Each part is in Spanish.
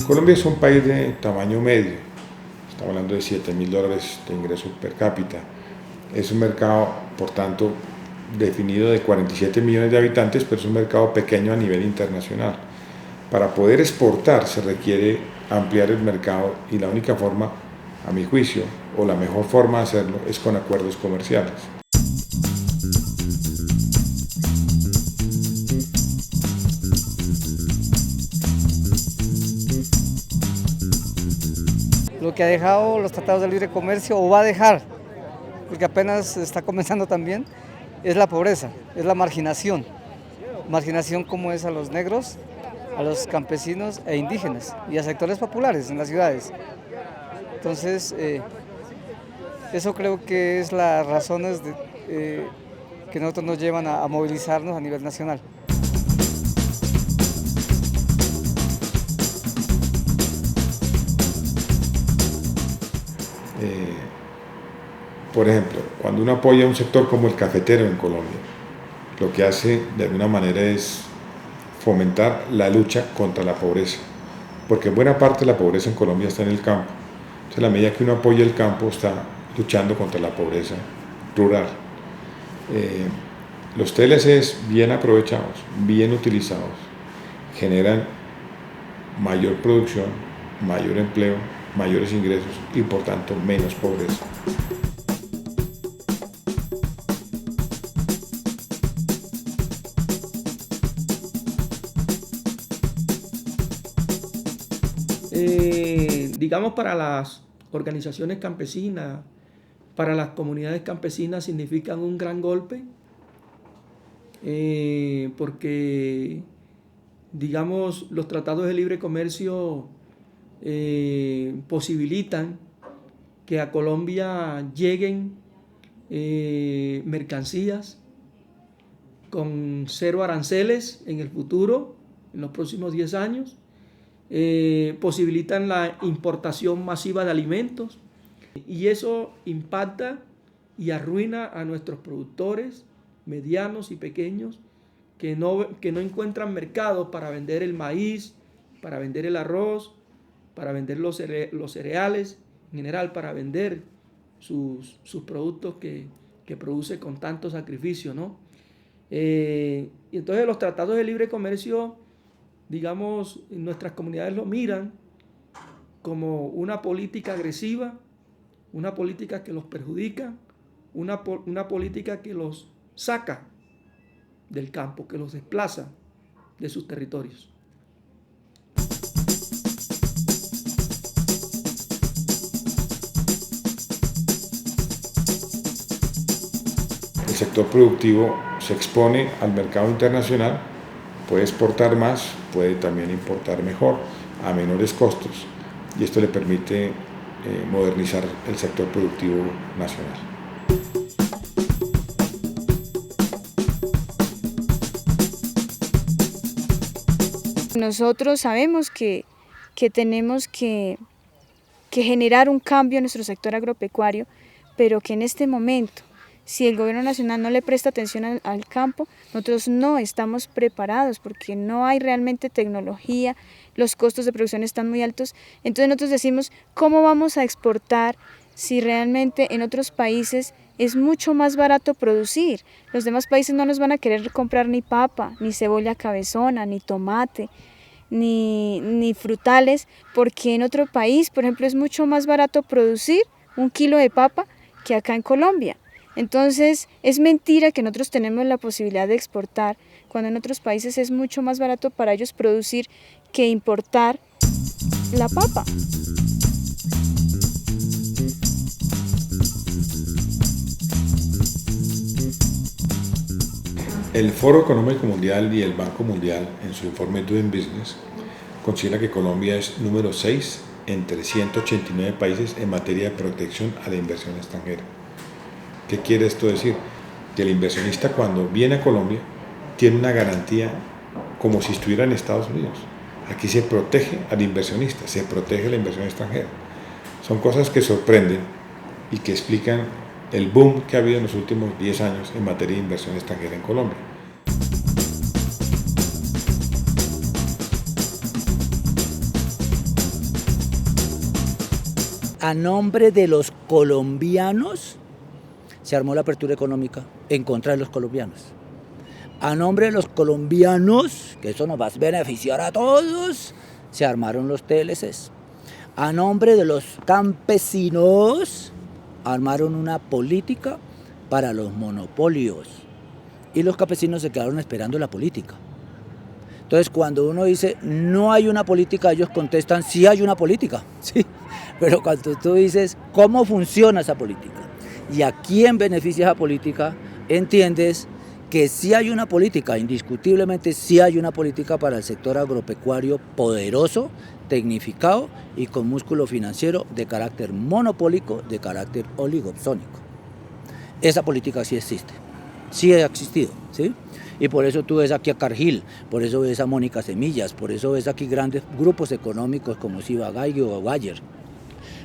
Colombia es un país de tamaño medio, estamos hablando de $7.000 de ingreso per cápita. Es un mercado, por tanto, definido de 47 millones de habitantes, pero es un mercado pequeño a nivel internacional. Para poder exportar se requiere ampliar el mercado y la única forma, a mi juicio, o la mejor forma de hacerlo es con acuerdos comerciales. Lo que ha dejado los tratados de libre comercio o va a dejar, porque apenas está comenzando también, es la pobreza, es la marginación. Marginación como es a los negros, a los campesinos e indígenas y a sectores populares en las ciudades. Entonces, eso creo que es las razones que nosotros nos llevan a movilizarnos a nivel nacional. Por ejemplo, cuando uno apoya un sector como el cafetero en Colombia, lo que hace de alguna manera es fomentar la lucha contra la pobreza, porque buena parte de la pobreza en Colombia está en el campo. Entonces, a la medida que uno apoya el campo, está luchando contra la pobreza rural. Los TLCs bien aprovechados, bien utilizados, generan mayor producción, mayor empleo, mayores ingresos y por tanto menos pobreza. Digamos, para las organizaciones campesinas, para las comunidades campesinas significan un gran golpe, porque, digamos, los tratados de libre comercio posibilitan que a Colombia lleguen mercancías con 0 aranceles en el futuro, en los próximos 10 años. Posibilitan la importación masiva de alimentos y eso impacta y arruina a nuestros productores medianos y pequeños que no encuentran mercados para vender el maíz, para vender el arroz, para vender los cereales, en general para vender sus productos que produce con tanto sacrificio, ¿no? Y entonces los tratados de libre comercio, digamos, nuestras comunidades lo miran como una política agresiva, una política que los perjudica, una política que los saca del campo, que los desplaza de sus territorios. El sector productivo se expone al mercado internacional, puede exportar más, puede también importar mejor, a menores costos, y esto le permite modernizar el sector productivo nacional. Nosotros sabemos que tenemos que generar un cambio en nuestro sector agropecuario, pero que en este momento, si el gobierno nacional no le presta atención al campo, nosotros no estamos preparados porque no hay realmente tecnología, los costos de producción están muy altos. Entonces nosotros decimos, ¿cómo vamos a exportar si realmente en otros países es mucho más barato producir? Los demás países no nos van a querer comprar ni papa, ni cebolla cabezona, ni tomate, ni frutales, porque en otro país, por ejemplo, es mucho más barato producir 1 kilo de papa que acá en Colombia. Entonces, es mentira que nosotros tenemos la posibilidad de exportar, cuando en otros países es mucho más barato para ellos producir que importar la papa. El Foro Económico Mundial y el Banco Mundial, en su informe Doing Business, considera que Colombia es número 6 entre 189 países en materia de protección a la inversión extranjera. ¿Qué quiere esto decir? Que el inversionista, cuando viene a Colombia, tiene una garantía como si estuviera en Estados Unidos. Aquí se protege al inversionista, se protege la inversión extranjera. Son cosas que sorprenden y que explican el boom que ha habido en los últimos 10 años en materia de inversión extranjera en Colombia. A nombre de los colombianos se armó la apertura económica en contra de los colombianos. A nombre de los colombianos, que eso nos va a beneficiar a todos, se armaron los TLCs. A nombre de los campesinos, armaron una política para los monopolios. Y los campesinos se quedaron esperando la política. Entonces, cuando uno dice, no hay una política, ellos contestan, sí hay una política. Sí. Pero cuando tú dices, ¿cómo funciona esa política? ¿Y a quién beneficia esa política? Entiendes que sí hay una política, indiscutiblemente sí hay una política para el sector agropecuario poderoso, tecnificado y con músculo financiero de carácter monopólico, de carácter oligopsónico. Esa política sí existe, sí ha existido, ¿sí? Y por eso tú ves aquí a Cargill, por eso ves a Mónica Semillas, por eso ves aquí grandes grupos económicos como Ciba-Geigy o Bayer.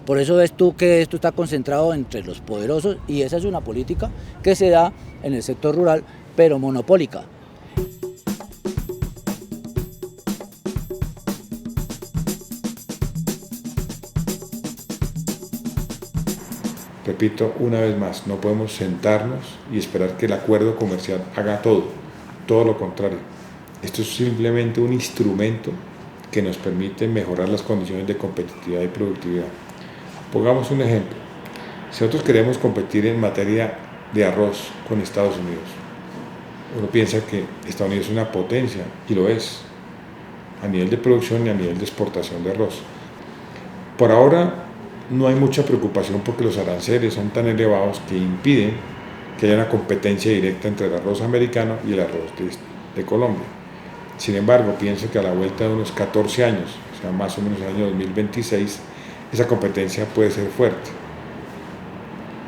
Por eso ves tú que esto está concentrado entre los poderosos y esa es una política que se da en el sector rural, pero monopólica. Repito una vez más, no podemos sentarnos y esperar que el acuerdo comercial haga todo lo contrario. Esto es simplemente un instrumento que nos permite mejorar las condiciones de competitividad y productividad. Pongamos un ejemplo. Si nosotros queremos competir en materia de arroz con Estados Unidos, uno piensa que Estados Unidos es una potencia, y lo es, a nivel de producción y a nivel de exportación de arroz. Por ahora no hay mucha preocupación porque los aranceles son tan elevados que impiden que haya una competencia directa entre el arroz americano y el arroz de Colombia. Sin embargo, pienso que a la vuelta de unos 14 años, o sea, más o menos el año 2026, esa competencia puede ser fuerte.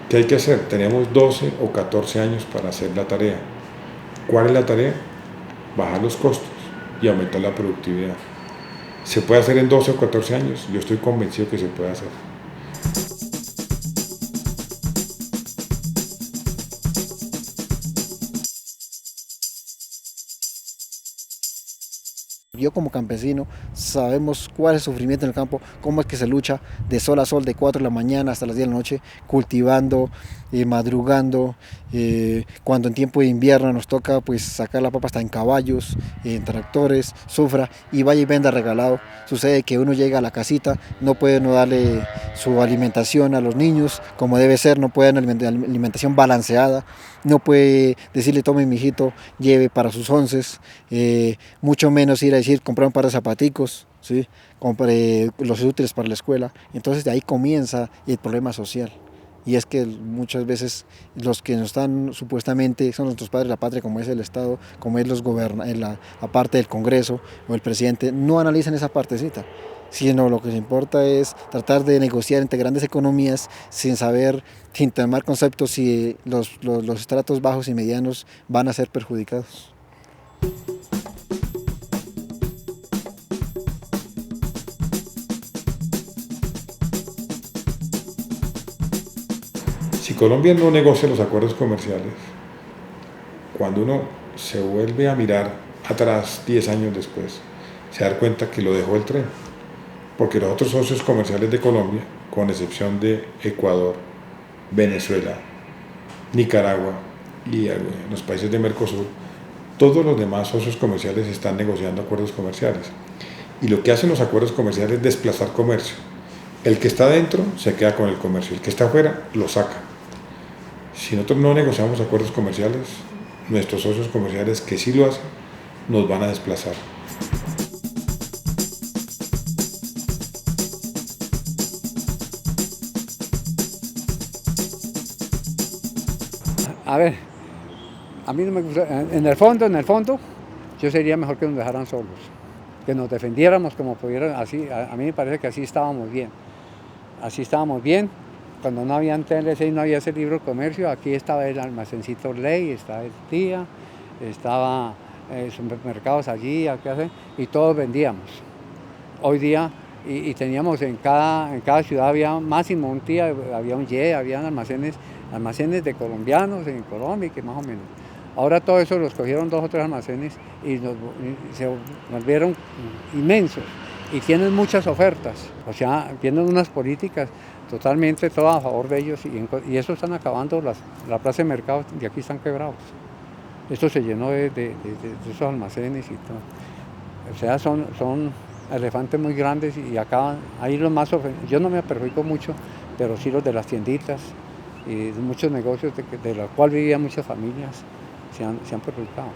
¿Qué hay que hacer? Tenemos 12 o 14 años para hacer la tarea. ¿Cuál es la tarea? Bajar los costos y aumentar la productividad. ¿Se puede hacer en 12 o 14 años? Yo estoy convencido que se puede hacer. Yo como campesino sabemos cuál es el sufrimiento en el campo, cómo es que se lucha de sol a sol, de 4 de la mañana hasta las 10 de la noche, cultivando, madrugando, cuando en tiempo de invierno nos toca pues sacar la papa hasta en caballos, en tractores, sufra y vaya y venda regalado. Sucede que uno llega a la casita, no puede no darle su alimentación a los niños como debe ser, no puede dar alimentación balanceada, no puede decirle tome mijito, lleve para sus onces, mucho menos ir a decir comprar un par de zapaticos, ¿sí? Compre los útiles para la escuela. Entonces de ahí comienza el problema social. Y es que muchas veces los que nos están supuestamente son nuestros padres de la patria, como es el Estado, como es la parte del Congreso o el presidente, no analizan esa partecita, sino lo que les importa es tratar de negociar entre grandes economías sin saber, sin tomar conceptos si los estratos bajos y medianos van a ser perjudicados. Si Colombia no negocia los acuerdos comerciales, cuando uno se vuelve a mirar atrás 10 años después, se da cuenta que lo dejó el tren. Porque los otros socios comerciales de Colombia, con excepción de Ecuador, Venezuela, Nicaragua y los países de Mercosur, todos los demás socios comerciales están negociando acuerdos comerciales. Y lo que hacen los acuerdos comerciales es desplazar comercio. El que está dentro se queda con el comercio, el que está afuera lo saca. Si nosotros no negociamos acuerdos comerciales, nuestros socios comerciales que sí lo hacen, nos van a desplazar. A ver, a mí no me gusta, en el fondo, yo sería mejor que nos dejaran solos, que nos defendiéramos como pudieran, así, a mí me parece que así estábamos bien, cuando no había TLC y no había ese libro de comercio, aquí estaba el almacencito Ley, estaba el Tía, estaba supermercados allí, y todos vendíamos. Hoy día y teníamos en cada ciudad había máximo un día, había un Y, habían almacenes de colombianos en Colombia, que más o menos. Ahora todo eso los cogieron 2 o 3 almacenes y se volvieron inmensos y tienen muchas ofertas, o sea, tienen unas políticas totalmente todas a favor de ellos y eso están acabando, la plaza de mercado de aquí están quebrados. Esto se llenó de esos almacenes y todo. O sea, son elefantes muy grandes y acaban, ahí los más ofendidos. Yo no me perjudico mucho, pero sí los de las tienditas y muchos negocios de los cuales vivían muchas familias se han perjudicado.